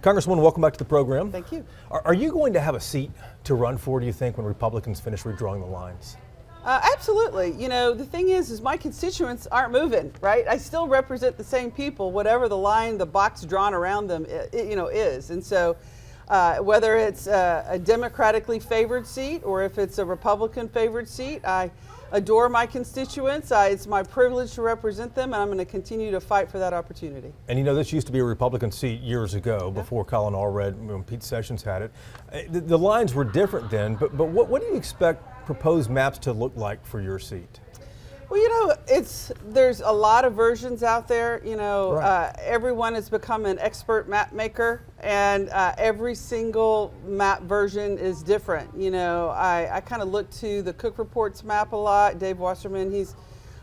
Congresswoman, welcome back to the program. Thank you. Are you going to have a seat to run for, do you think, when Republicans finish redrawing the lines? Absolutely. You know, the thing is my constituents aren't moving, right? I still represent the same people, whatever the line, the box drawn around them, is. And so whether it's a Democratically favored seat or if it's a Republican favored seat, I adore my constituents. It's my privilege to represent them, and I'm going to continue to fight for that opportunity. And you know, this used to be a Republican seat years ago, before Colin Allred, when Pete Sessions had it. The lines were different then, but what do you expect proposed maps to look like for your seat? Well, you know, there's a lot of versions out there. You know, right. Everyone has become an expert map maker, and every single map version is different. You know, I kind of look to the Cook Reports map a lot. Dave Wasserman, he's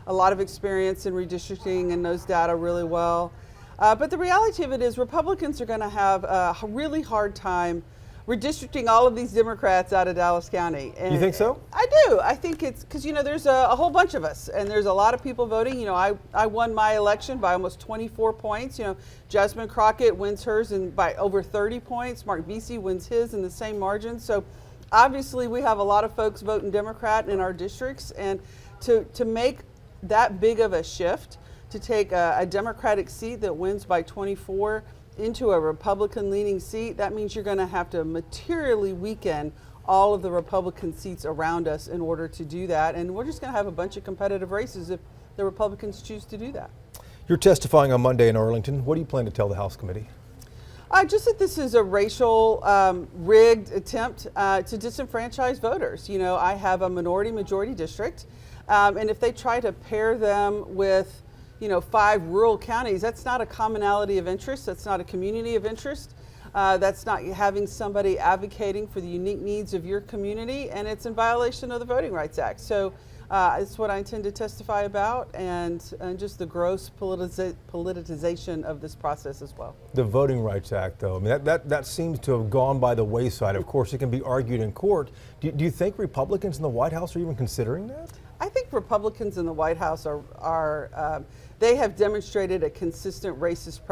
a lot of experience in redistricting and knows data really well. But the reality of it is Republicans are going to have a really hard time redistricting all of these Democrats out of Dallas County. And you think so? I do. I think it's because, you know, there's a whole bunch of us and there's a lot of people voting. You know, I won my election by almost 24 points. You know, Jasmine Crockett wins hers by over 30 points. Mark Vesey wins his in the same margin. So obviously we have a lot of folks voting Democrat in our districts, and to make that big of a shift, to take a Democratic seat that wins by 24 into a Republican-leaning seat, that means you're going to have to materially weaken all of the Republican seats around us in order to do that. And we're just going to have a bunch of competitive races if the Republicans choose to do that. You're testifying on Monday in Arlington. What do you plan to tell the House committee? Just that this is a racial rigged attempt to disenfranchise voters. You know, I have a minority-majority district, and if they try to pair them with 5 rural counties, that's not a commonality of interest. That's not a community of interest. That's not having somebody advocating for the unique needs of your community, and it's in violation of the Voting Rights Act. So it's what I intend to testify about, and just the gross politicization of this process as well. The Voting Rights Act, though, I mean, that seems to have gone by the wayside. Of course, it can be argued in court. Do you think Republicans in the White House are even considering that? I think Republicans in the White House they have demonstrated a consistent racist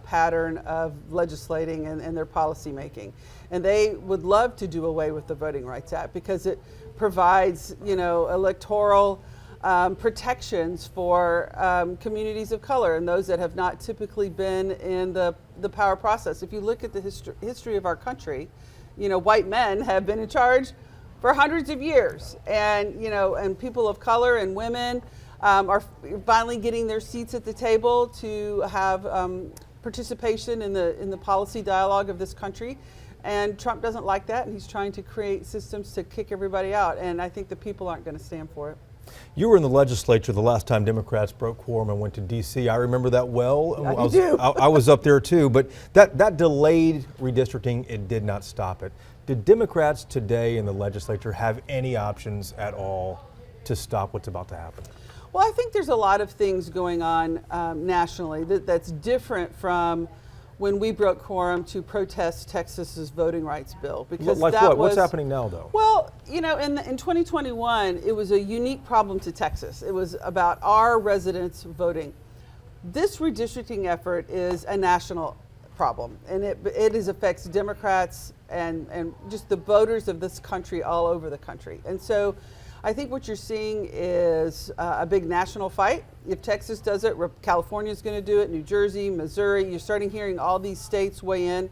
pattern of legislating and their policy making. And they would love to do away with the Voting Rights Act because it provides, electoral protections for communities of color and those that have not typically been in the power process. If you look at the history of our country, white men have been in charge for hundreds of years, and and people of color and women are finally getting their seats at the table to have participation in the policy dialogue of this country. And Trump doesn't like that, and he's trying to create systems to kick everybody out. And I think the people aren't going to stand for it. You were in the legislature the last time Democrats broke quorum and went to D.C. I remember that well. I was up there too, but that delayed redistricting. It did not stop it. Did Democrats today in the legislature have any options at all to stop what's about to happen? Well, I think there's a lot of things going on nationally that's different from when we broke quorum to protest Texas's voting rights bill. Because like what? What's happening now, though? Well, in 2021, it was a unique problem to Texas. It was about our residents voting. This redistricting effort is a national problem, and it affects Democrats and just the voters of this country all over the country. And so I think what you're seeing is a big national fight. If Texas does it, California's going to do it, New Jersey, Missouri. You're starting hearing all these states weigh in.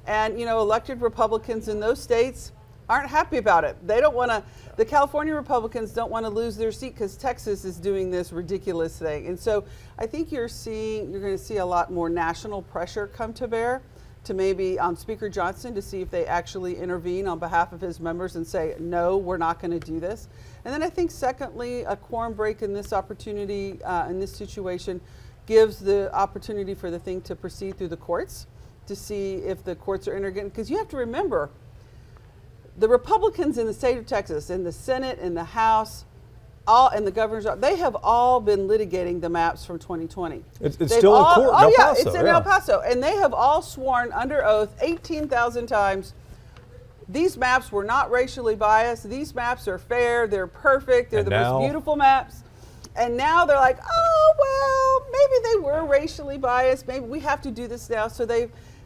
And, elected Republicans in those states aren't happy about it. They don't want to, the California Republicans don't want to lose their seat because Texas is doing this ridiculous thing. And so I think you're going to see a lot more national pressure come to bear to maybe Speaker Johnson to see if they actually intervene on behalf of his members and say, no, we're not going to do this. And then I think secondly, a quorum break in this opportunity, in this situation, gives the opportunity for the thing to proceed through the courts to see if the courts are intervening. Because you have to remember, the Republicans in the state of Texas, in the Senate, in the House, and the governor's office, they have all been litigating the maps from 2020. It's still in court in El Paso. It's in El Paso. And they have all sworn under oath 18,000 times, these maps were not racially biased. These maps are fair. They're perfect. They're the most beautiful maps. And now they're like, oh, well, maybe they were racially biased. Maybe we have to do this now. So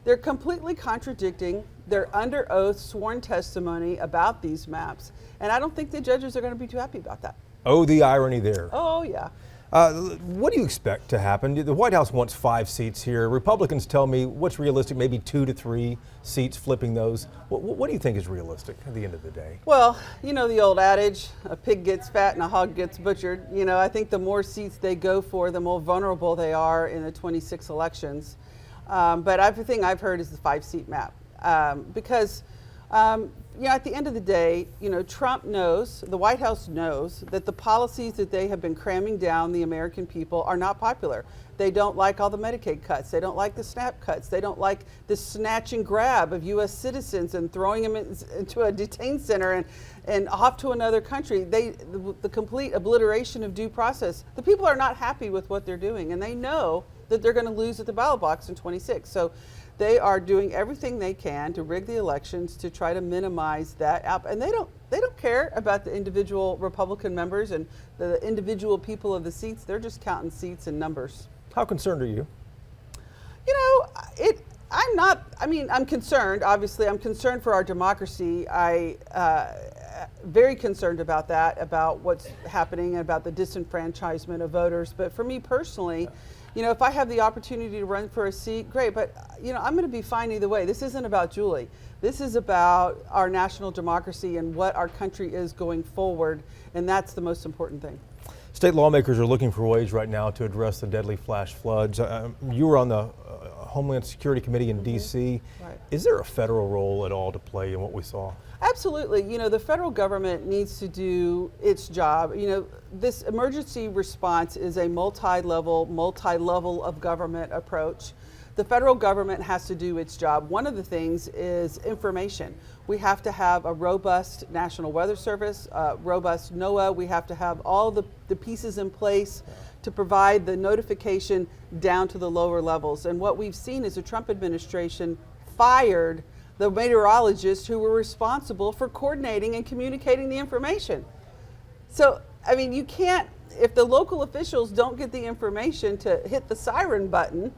They're completely contradicting their under oath sworn testimony about these maps. And I don't think the judges are going to be too happy about that. Oh, the irony there. Oh, yeah. What do you expect to happen? The White House wants 5 seats here. Republicans tell me what's realistic, maybe 2 to 3 seats, flipping those. What do you think is realistic at the end of the day? Well, you know the old adage, a pig gets fat and a hog gets butchered. You know, I think the more seats they go for, the more vulnerable they are in the 26 elections. But everything I've heard is the 5-seat map. Because you know, at the end of the day, you know, Trump knows, the White House knows that the policies that they have been cramming down the American people are not popular. They don't like all the Medicaid cuts. They don't like the SNAP cuts. They don't like the snatch and grab of U.S. citizens and throwing them into a detained center and off to another country. The complete obliteration of due process. The people are not happy with what they're doing, and they know that they're going to lose at the ballot box in 26. So they are doing everything they can to rig the elections to try to minimize that out. And they don't care about the individual Republican members and the individual people of the seats. They're just counting seats and numbers. How concerned are you? You know, I'm not, I mean, I'm concerned, obviously. I'm concerned for our democracy. Very concerned about that, about what's happening, about the disenfranchisement of voters. But for me personally, you know, if I have the opportunity to run for a seat, great. But, you know, I'm going to be fine either way. This isn't about Julie. This is about our national democracy and what our country is going forward. And that's the most important thing. State lawmakers are looking for ways right now to address the deadly flash floods. You were on the Homeland Security Committee in D.C. Right. Is there a federal role at all to play in what we saw? Absolutely. You know, the federal government needs to do its job. You know, this emergency response is a multi-level of government approach. The federal government has to do its job. One of the things is information. We have to have a robust National Weather Service, robust NOAA. We have to have all the pieces in place to provide the notification down to the lower levels. And what we've seen is the Trump administration fired the meteorologists who were responsible for coordinating and communicating the information. So, I mean, you can't, if the local officials don't get the information to hit the siren button,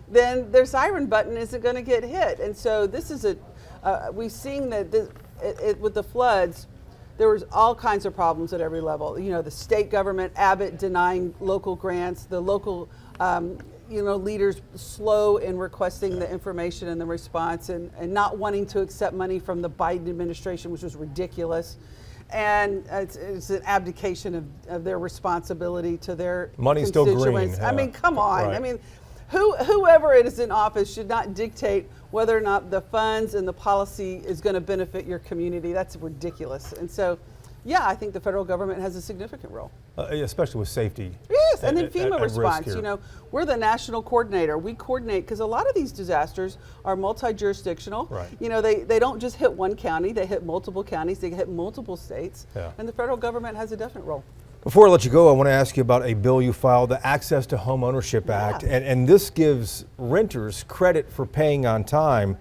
then their siren button isn't going to get hit. And so this is we've seen that with the floods, there was all kinds of problems at every level. You know, the state government, Abbott denying local grants, the local you know, leaders slow in requesting the information and the response and not wanting to accept money from the Biden administration, which was ridiculous. And it's an abdication of their responsibility to their Money's constituents. Still green. I mean, come on. Right. I mean, whoever it is in office should not dictate whether or not the funds and the policy is going to benefit your community. That's ridiculous. And so, yeah, I think the federal government has a significant role. Especially with safety. Yes, and then FEMA response. Here. You know, we're the national coordinator. We coordinate because a lot of these disasters are multi-jurisdictional. Right. You know, they don't just hit one county, they hit multiple counties, they hit multiple states. Yeah. And the federal government has a definite role. Before I let you go, I want to ask you about a bill you filed, the Access to Home Ownership Act. And this gives renters credit for paying on time.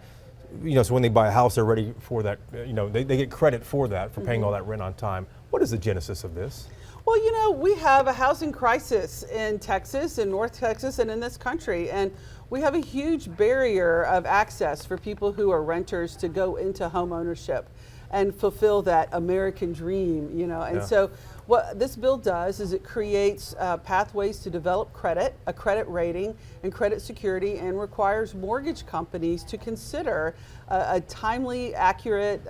You know, so when they buy a house, they're ready for that, you know, they get credit for that, for paying all that rent on time. What is the genesis of this? Well, you know, we have a housing crisis in Texas, in North Texas, and in this country. And we have a huge barrier of access for people who are renters to go into home ownership and fulfill that American dream, you know. And so what this bill does is it creates pathways to develop credit, a credit rating, and credit security, and requires mortgage companies to consider a timely, accurate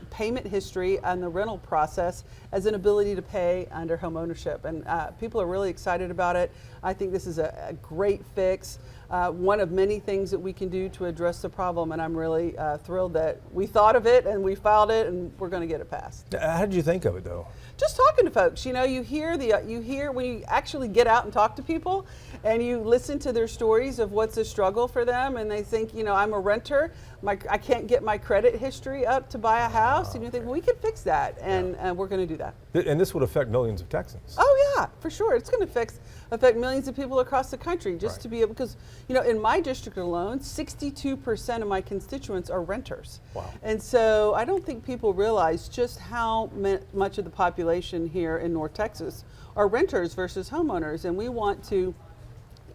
payment history on the rental process as an ability to pay under home ownership. And people are really excited about it. I think this is a great fix. One of many things that we can do to address the problem, and I'm really thrilled that we thought of it and we filed it, and we're going to get it passed. How did you think of it, though? Just talking to folks, you know, you hear when you actually get out and talk to people, and you listen to their stories of what's a struggle for them, and they think, you know, I'm a renter, I can't get my credit history up to buy a house, and you think, well, we can fix that, and we're going to do that. And this would affect millions of Texans. Oh yeah, for sure. It's going to affect millions of people across the country just to be able, because, you know, in my district alone, 62% of my constituents are renters. Wow. And so I don't think people realize just how much of the population here in North Texas are renters versus homeowners. And we want to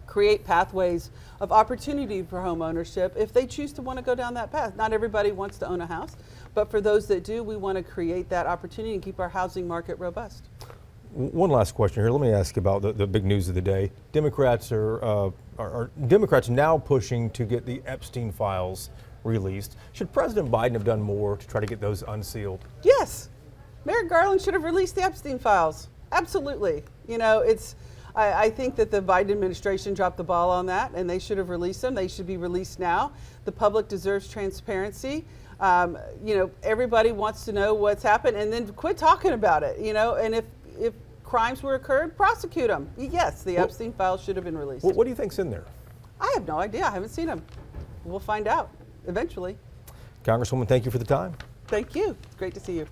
create pathways of opportunity for home ownership if they choose to want to go down that path. Not everybody wants to own a house, but for those that do, we want to create that opportunity and keep our housing market robust. One last question here. Let me ask about the big news of the day. Democrats are Democrats now pushing to get the Epstein Files released. Should President Biden have done more to try to get those unsealed? Yes, Merrick Garland should have released the Epstein Files. Absolutely. You know, I think that the Biden administration dropped the ball on that, and they should have released them. They should be released now. The public deserves transparency. You know, everybody wants to know what's happened, and then quit talking about it. You know, and if crimes were occurred, prosecute them. Yes, the Epstein Files should have been released. What do you think's in there? I have no idea. I haven't seen them. We'll find out eventually. Congresswoman, thank you for the time. Thank you. It's great to see you.